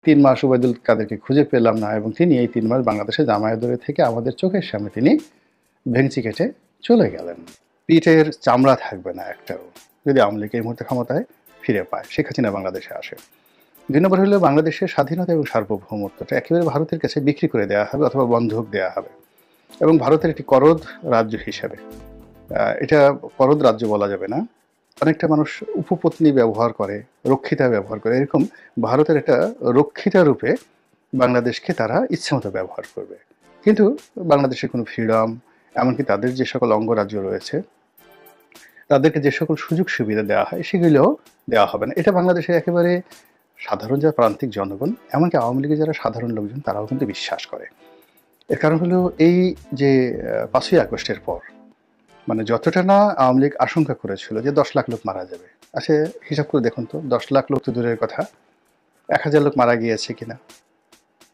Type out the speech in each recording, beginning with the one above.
3 মাস ওবায়দুল কাদেরকে খুঁজে পেলাম না এবং তিনি এই 3 মাস বাংলাদেশে জামায়াত-এ থেকে আমাদের চোখের সামনে তিনি ভেংচি কেটে চলে গেলেন। পিঠের চামড়া থাকবে না একটাও যদি আওয়ামী লীগ এই মুহূর্তে ক্ষমতায় ফিরে পায়, শেখ হাসিনা বাংলাদেশে আসে। ২ নম্বর হলো বাংলাদেশের স্বাধীনতা এবং সার্বভৌমত্বটা একেবারে ভারতের কাছে বিক্রি করে দেওয়া হবে অথবা বন্ধক দেওয়া হবে এবং ভারতের একটি করদ রাজ্য হিসাবে, এটা করদ রাজ্য বলা যাবে না, অনেকটা মানুষ উপপত্নী ব্যবহার করে, রক্ষিতা ব্যবহার করে, এরকম ভারতের একটা রক্ষিতা রূপে বাংলাদেশকে তারা ইচ্ছামতো ব্যবহার করবে। কিন্তু বাংলাদেশের কোনো ফ্রিডম, এমনকি তাদের যে সকল অঙ্গরাজ্য রয়েছে তাদেরকে যে সকল সুযোগ সুবিধা দেওয়া হয় সেগুলোও দেওয়া হবে না। এটা বাংলাদেশের একেবারে সাধারণ যারা প্রান্তিক জনগণ, এমনকি আওয়ামী লীগের যারা সাধারণ লোকজন তারাও কিন্তু বিশ্বাস করে। এর কারণ হলো এই যে ৫ই আগস্টের পর মানে যতটা না আওয়ামী লীগ আশঙ্কা করেছিল যে 10 লাখ লোক মারা যাবে, আচ্ছা হিসাব করে দেখুন তো 10 লাখ লোক তো দূরের কথা, 1000 লোক মারা গিয়েছে কিনা?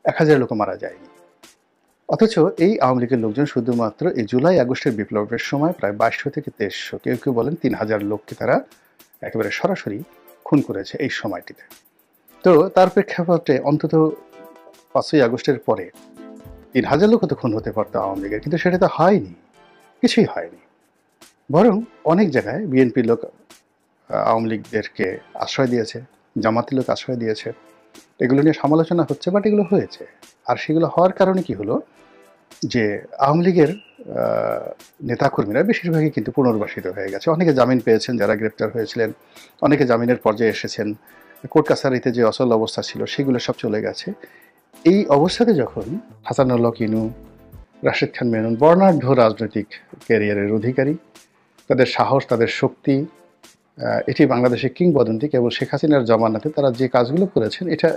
1000 লোকও মারা যায়নি। অথচ এই আওয়ামী লীগের লোকজন শুধুমাত্র এই জুলাই আগস্টের বিপ্লবের সময় প্রায় 2200 থেকে 2300, কেউ কেউ বলেন 3000 লোককে তারা একেবারে সরাসরি খুন করেছে এই সময়টিতে। তো তার প্রেক্ষাপটে অন্তত 5ই আগস্টের পরে 3000 লোকও তো খুন হতে পারতো আওয়ামী লীগের, কিন্তু সেটা তো হয়নি, কিছুই হয়নি। বরং অনেক জায়গায় বিএনপির লোক আওয়ামী লীগদেরকে আশ্রয় দিয়েছে, জামাতের লোক আশ্রয় দিয়েছে, এগুলো নিয়ে সমালোচনা হচ্ছে, বাট এগুলো হয়েছে। আর সেগুলো হওয়ার কারণে কি হলো যে আওয়ামী লীগের নেতাকর্মীরা বেশিরভাগই কিন্তু পুনর্বাসিত হয়ে গেছে। অনেকে জামিন পেয়েছেন যারা গ্রেপ্তার হয়েছিলেন, অনেকে জামিনের পর্যায়ে এসেছেন, কোর্ট কাছারিতে যে অচল অবস্থা ছিল সেগুলো সব চলে গেছে। এই অবস্থাতে যখন হাসানুল হক ইনু, রাশেদ খান মেনন বর্ণাঢ্য রাজনৈতিক ক্যারিয়ারের অধিকারী, তাদের সাহস, তাদের শক্তি, এটি বাংলাদেশে কিংবদন্তি। কেবল শেখ হাসিনার জমানাতে তারা যে কাজগুলো করেছেন এটা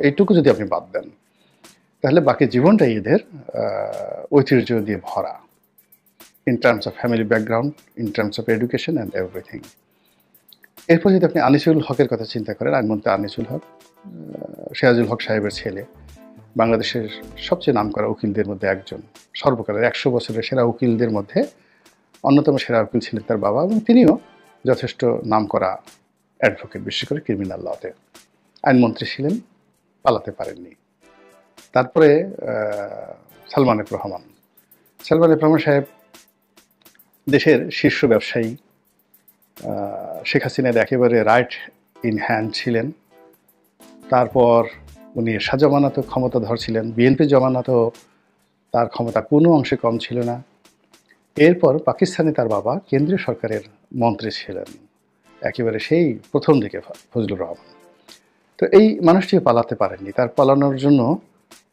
এইটুকু যদি আপনি বাদ দেন তাহলে বাকি জীবনটাই এদের ঐতিহ্য দিয়ে ভরা, in terms of family background, in terms of education and everything. এরপর যদি আপনি আনিসুল হকের কথা চিন্তা করেন, আইনমন্ত্রী আনিসুল হক, সিরাজুল হক সাহেবের ছেলে, বাংলাদেশের সবচেয়ে নামকরা উকিলদের মধ্যে একজন, সর্বকালের 100 বছরের সেরা উকিলদের মধ্যে অন্যতম সেরা উকিল ছিলেন তার বাবা, এবং তিনিও যথেষ্ট নামকরা অ্যাডভোকেট, বিশেষ করে ক্রিমিনাল লতে। আইনমন্ত্রী ছিলেন, পালাতে পারেননি। তারপরে সালমান এফ রহমান সাহেব দেশের শীর্ষ ব্যবসায়ী, শেখ হাসিনার একেবারে রাইট ইন হ্যান্ড ছিলেন। তারপর উনি এরশাদ জমানাতেও ক্ষমতাধর ছিলেন, বিএনপি জমানাতেও তার ক্ষমতা কোনো অংশে কম ছিল না। এরপর পাকিস্তানে তার বাবা কেন্দ্রীয় সরকারের মন্ত্রী ছিলেন, একেবারে সেই প্রথম দিকে ফজলুর রহমান। তো এই মানুষটি পালাতে পারেননি। তার পালানোর জন্য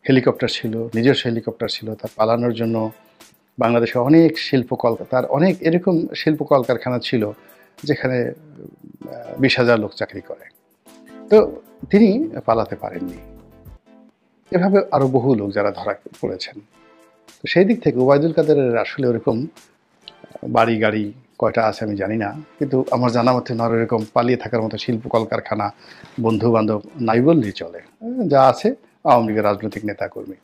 হেলিকপ্টার ছিল, নিজস্ব হেলিকপ্টার ছিল। তার পালানোর জন্য বাংলাদেশে অনেক তার অনেক এরকম শিল্প কলকারখানা ছিল যেখানে 20,000 লোক চাকরি করে। তো তিনি পালাতে পারেননি। এভাবে আরও বহু লোক যারা ধরা পড়েছেন। তো সেই দিক থেকে ওবায়দুল কাদেরের আসলে ওরকম বাড়ি গাড়ি কয়টা আছে আমি জানি না, কিন্তু আমার জানা মতে না এরকম পালিয়ে থাকার মতো শিল্প কলকারখানা, বন্ধু বান্ধব নাই বললেই চলে। যা আছে আওয়ামী লীগের রাজনৈতিক নেতাকর্মী।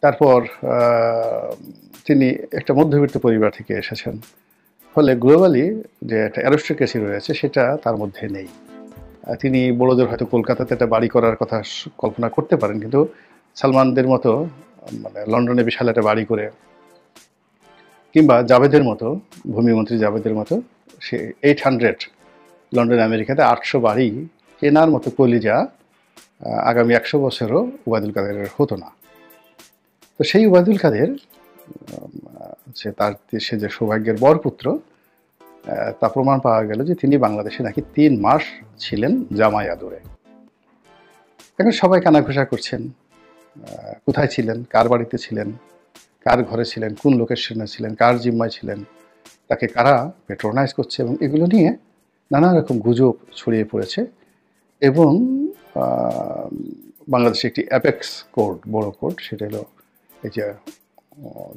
তারপর তিনি একটা মধ্যবিত্ত পরিবার থেকে এসেছেন, ফলে গ্লোবালি যে একটা অ্যারিস্টোক্রেসি রয়েছে সেটা তার মধ্যে নেই। তিনি বড়দের হয়তো কলকাতাতে একটা বাড়ি করার কথা কল্পনা করতে পারেন, কিন্তু সালমানদের মতো মানে লন্ডনে বিশাল একটা বাড়ি করে, কিংবা জাভেদের মতো, ভূমিমন্ত্রী জাভেদের মতো সে 800 লন্ডন আমেরিকাতে 800 বাড়ি কেনার মতো কলিজা আগামী 100 বছরও ওবায়দুল কাদেরের হতো না। তো সেই ওবায়দুল কাদের সে যে সৌভাগ্যের বরপুত্র, তা প্রমাণ পাওয়া গেল যে তিনি বাংলাদেশে নাকি 3 মাস ছিলেন জামাই আদরে। এখন সবাই কানাঘুষা করছেন, কোথায় ছিলেন, কার বাড়িতে ছিলেন, কার ঘরে ছিলেন, কোন লোকেশনে ছিলেন, কার জিম্মায় ছিলেন, তাকে কারা পেট্রোনাইজ করছে, এবং এগুলো নিয়ে নানা রকম গুজব ছড়িয়ে পড়েছে। এবং বাংলাদেশে একটি অ্যাপেক্স কোর্ট, বড় কোর্ট, সেটা হলো এই যে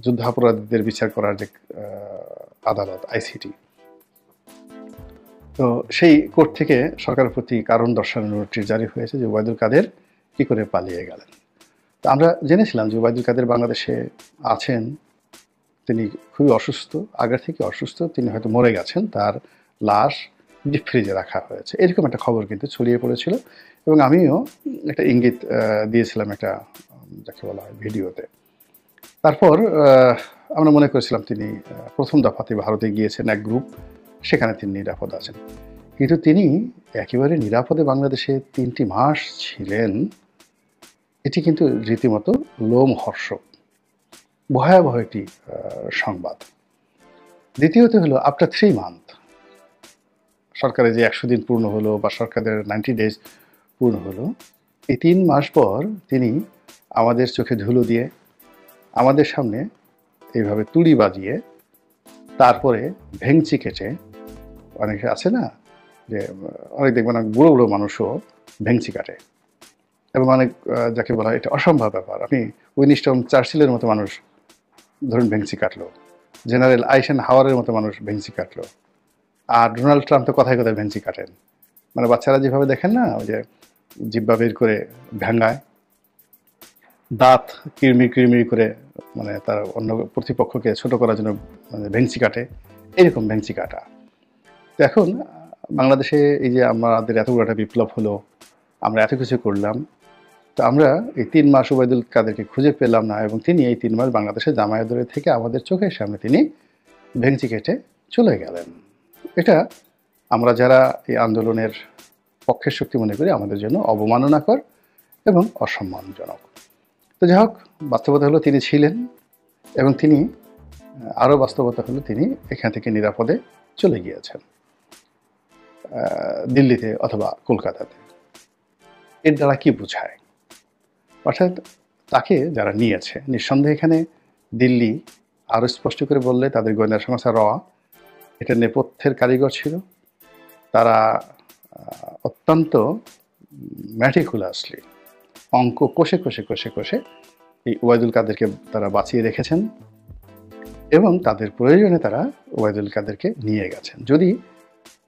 যুদ্ধাপরাধীদের বিচার করার যে আদালত আইসিটি, তো সেই কোর্ট থেকে সরকারের প্রতি কারণ দর্শানোর নোটিশ জারি হয়েছে যে ওবায়দুল কাদের কী করে পালিয়ে গেলেন। তো আমরা জেনেছিলাম যে ওবায়দুল কাদের বাংলাদেশে আছেন, তিনি খুবই অসুস্থ, আগের থেকে অসুস্থ, তিনি হয়তো মরে গেছেন, তার লাশ ডিপ ফ্রিজে রাখা হয়েছে, এরকম একটা খবর কিন্তু ছড়িয়ে পড়েছিল। এবং আমিও একটা ইঙ্গিত দিয়েছিলাম একটা যাকে বলা হয় ভিডিওতে। তারপর আমরা মনে করেছিলাম তিনি প্রথম দফাতে ভারতে গিয়েছেন এক গ্রুপ, সেখানে তিনি নিরাপদ আছেন। কিন্তু তিনি একেবারে নিরাপদে বাংলাদেশে ৩টি মাস ছিলেন, এটি কিন্তু রীতিমতো লোমহর্ষক, ভয়াবহ একটি সংবাদ। দ্বিতীয়ত হলো আফটার 3 মান্থ সরকারের যে ১০০ দিন পূর্ণ হলো বা সরকারের 90 ডেজ পূর্ণ হলো, এই ৩ মাস পর তিনি আমাদের চোখে ধুলো দিয়ে আমাদের সামনে এইভাবে তুড়ি বাজিয়ে তারপরে ভেংচি কেটে, অনেকে আছে না যে অনেক দেখবেন বুড়ো বুড়ো মানুষও ভেংচি কাটে এবং অনেক যাকে বলা হয় এটা অসম্ভব ব্যাপার। আপনি উইনস্টন চার্চিলের মতো মানুষ ধরুন ভেংচি কাটলো, জেনারেল আইসেনহাওয়ারের মতো মানুষ ভেংচি কাটলো, আর ডোনাল্ড ট্রাম্প তো কথায় কথায় ভেংচি কাটেন। মানে বাচ্চারা যেভাবে দেখেন না, ওই যে জিব্বা বের করে ভেঙ্গায়, দাঁত কিরমির কিরমির করে মানে তার অন্য প্রতিপক্ষকে ছোট করার জন্য মানে ভেংচি কাটে, এরকম ভেংচি কাটা। তো এখন বাংলাদেশে এই যে আমাদের এত বড় একটা বিপ্লব হলো, আমরা এত কিছু করলাম, তো আমরা এই ৩ মাস ওবায়দুল কাদেরকে খুঁজে পেলাম না এবং তিনি এই ৩ মাস বাংলাদেশে জামায়াত-এ থেকে আমাদের চোখের সামনে তিনি ভেংচি কেটে চলে গেলেন। এটা আমরা যারা এই আন্দোলনের পক্ষের শক্তি মনে করি আমাদের জন্য অবমাননাকর এবং অসম্মানজনক। তো যাই হোক, বাস্তবতা হলো তিনি ছিলেন এবং তিনি আরও বাস্তবতা হলো তিনি এখান থেকে নিরাপদে চলে গিয়েছেন দিল্লিতে অথবা কলকাতাতে। এর দ্বারা কি বোঝায়? অর্থাৎ তাকে যারা নিয়েছে, নিঃসন্দেহে এখানে দিল্লি আরও স্পষ্ট করে বললে তাদের গোয়েন্দা সংস্থা র এটা নেপথ্যের কারিগর ছিল। তারা অত্যন্ত ম্যাটিকুলাসলি অঙ্ক কষে কষে কষে কষে এই ওবায়দুল কাদেরকে তারা বাঁচিয়ে রেখেছেন এবং তাদের প্রয়োজনে তারা ওবায়দুল কাদেরকে নিয়ে গেছেন। যদি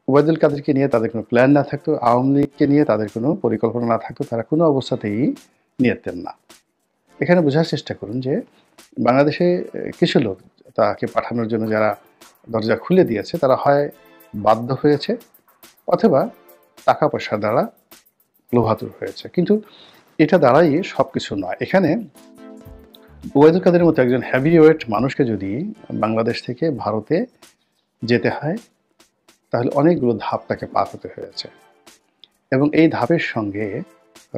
ওবায়দুল কাদেরকে নিয়ে তাদের কোনো প্ল্যান না থাকতো, আওয়ামী লীগকে নিয়ে তাদের কোনো পরিকল্পনা না থাকতো, তারা কোনো অবস্থাতেই নিতেন না। এখানে বোঝার চেষ্টা করুন যে বাংলাদেশে কিছু লোক তাকে পাঠানোর জন্য যারা দরজা খুলে দিয়েছে, তারা হয় বাধ্য হয়েছে অথবা টাকা পয়সা দ্বারা লোভাতুর হয়েছে। কিন্তু এটা দ্বারাই সব কিছু নয়। এখানে ওবায়দুল কাদের মতো একজন হেভিওয়েট মানুষকে যদি বাংলাদেশ থেকে ভারতে যেতে হয়, তাহলে অনেকগুলো ধাপ তাকে পার হতে হয়েছে এবং এই ধাপের সঙ্গে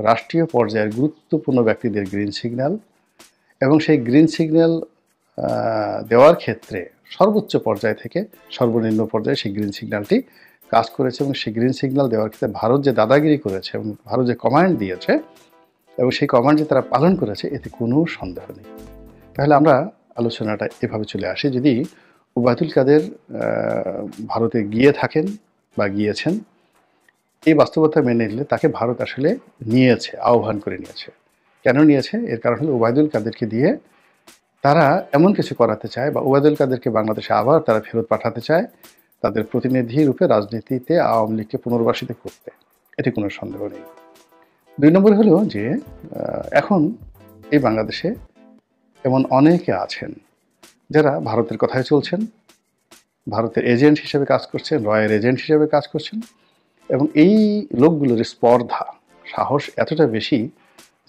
রাষ্ট্রীয় পর্যায়ের গুরুত্বপূর্ণ ব্যক্তিদের গ্রিন সিগন্যাল এবং সেই গ্রিন সিগন্যাল দেওয়ার ক্ষেত্রে সর্বোচ্চ পর্যায় থেকে সর্বনিম্ন পর্যায়ে সেই গ্রিন সিগন্যালটি কাজ করেছে এবং সেই গ্রিন সিগন্যাল দেওয়ার ক্ষেত্রে ভারত যে দাদাগিরি করেছে এবং ভারত যে কমান্ড দিয়েছে এবং সেই কমান্ড যে তারা পালন করেছে, এতে কোনো সন্দেহ নেই। তাহলে আমরা আলোচনাটা এভাবে চলে আসি, যদি ওবায়দুল কাদের ভারতে গিয়ে থাকেন বা গিয়েছেন, এই বাস্তবতা মেনে নিলে তাকে ভারত আসলে নিয়েছে, আহ্বান করে নিয়েছে। কেন নিয়েছে? এর কারণ হলো ওবায়দুল কাদেরকে দিয়ে তারা এমন কিছু করাতে চায় বা ওবায়দুল কাদেরকে বাংলাদেশে আবার তারা ফেরত পাঠাতে চায় তাদের প্রতিনিধি রূপে রাজনীতিতে আওয়ামী লীগকে পুনর্বাসিত করতে, এতে কোনো সন্দেহ নেই। ২ নম্বর হলো যে এখন এই বাংলাদেশে এমন অনেকে আছেন যারা ভারতের কথায় চলছেন, ভারতের এজেন্ট হিসেবে কাজ করছেন, রয়ের এজেন্ট হিসেবে কাজ করছেন এবং এই লোকগুলোর স্পর্ধা, সাহস এতটা বেশি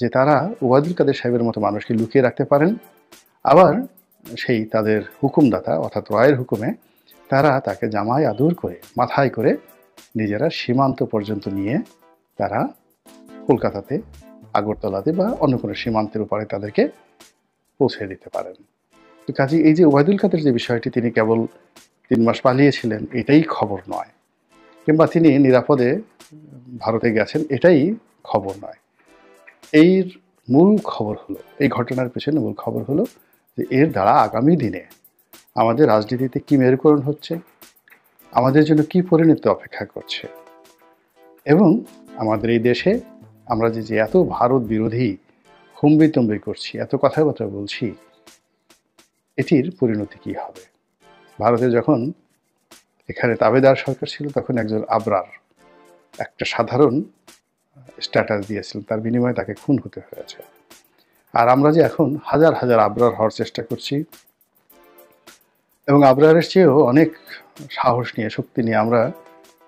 যে তারা ওবায়দুল কাদের সাহেবের মতো মানুষকে লুকিয়ে রাখতে পারেন, আবার সেই তাদের হুকুমদাতা অর্থাৎ রয়ের হুকুমে তারা তাকে জামায় আদর করে মাথায় করে নিজেরা সীমান্ত পর্যন্ত নিয়ে তারা কলকাতাতে, আগরতলাতে বা অন্য কোনো সীমান্তের উপরে তাদেরকে পৌঁছে দিতে পারেন। তো কাজে এই যে ওবায়দুল কাদের যে বিষয়টি, তিনি কেবল ৩ মাস পালিয়েছিলেন এটাই খবর নয়, কিংবা তিনি নিরাপদে ভারতে গেছেন এটাই খবর নয়। এর মূল খবর হলো, এই ঘটনার পেছনে মূল খবর হলো যে এর দ্বারা আগামী দিনে আমাদের রাজনীতিতে কী মেরুকরণ হচ্ছে, আমাদের জন্য কী পরিণতি অপেক্ষা করছে এবং আমাদের এই দেশে আমরা যে এত ভারত বিরোধী হুম্বিতম্বি করছি, এত কথাবার্তা বলছি, এটির পরিণতি কী হবে। ভারতে যখন এখানে তাবেদার সরকার ছিল তখন একজন আবরার একটা সাধারণ স্ট্যাটাস দিয়েছিলেন, তার বিনিময়ে তাকে খুন হতে হয়েছে। আর আমরা যে এখন হাজার হাজার আবরার হওয়ার চেষ্টা করছি এবং আবরারের চেয়েও অনেক সাহস নিয়ে, শক্তি নিয়ে আমরা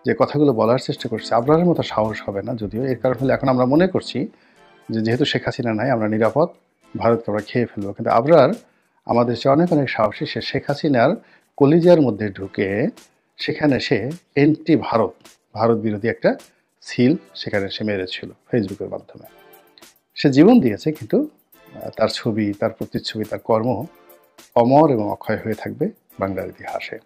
যে কথাগুলো বলার চেষ্টা করছে, আবরারের মতো সাহস হবে না যদিও। এর কারণ হলো এখন আমরা মনে করছি যে যেহেতু শেখ হাসিনা নাই আমরা নিরাপদ, ভারতকে আমরা খেয়ে ফেলবো। কিন্তু আবরার আমাদের চেয়ে অনেক অনেক সাহসী। সে শেখ হাসিনার কলিজার মধ্যে ঢুকে সেখানে সে এন্টি ভারত, ভারত বিরোধী একটা সিল সেখানে সে মেরেছিল ফেসবুকের মাধ্যমে। সে জীবন দিয়েছে, কিন্তু তার ছবি, তার প্রতিচ্ছবি, তার কর্ম অমর এবং অক্ষয় হয়ে থাকবে বাংলার ইতিহাসে।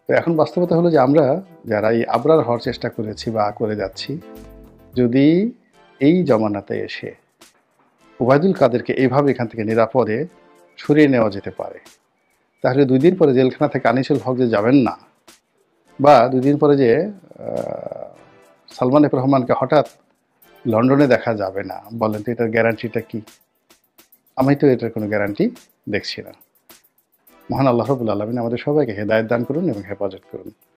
তো এখন বাস্তবতা হলো যে আমরা যারা এই আবরার হওয়ার চেষ্টা করেছি বা করে যাচ্ছি, যদি এই জমানাতে এসে ওবায়দুল কাদেরকে এইভাবে এখান থেকে নিরাপদে সরিয়ে নেওয়া যেতে পারে, তাহলে 2 দিন পরে জেলখানা থেকে আনিসুল হক যে যাবেন না, বা 2 দিন পরে যে সালমান এফ রহমানকে হঠাৎ লন্ডনে দেখা যাবে না, বলেন তো এটার গ্যারান্টিটা কি? আমি তো এটার কোনো গ্যারান্টি দেখছি না। মহান আল্লাহ রাব্বুল আলামিন আমাদের সবাইকে হেদায়েত দান করুন এবং হেফাজত করুন।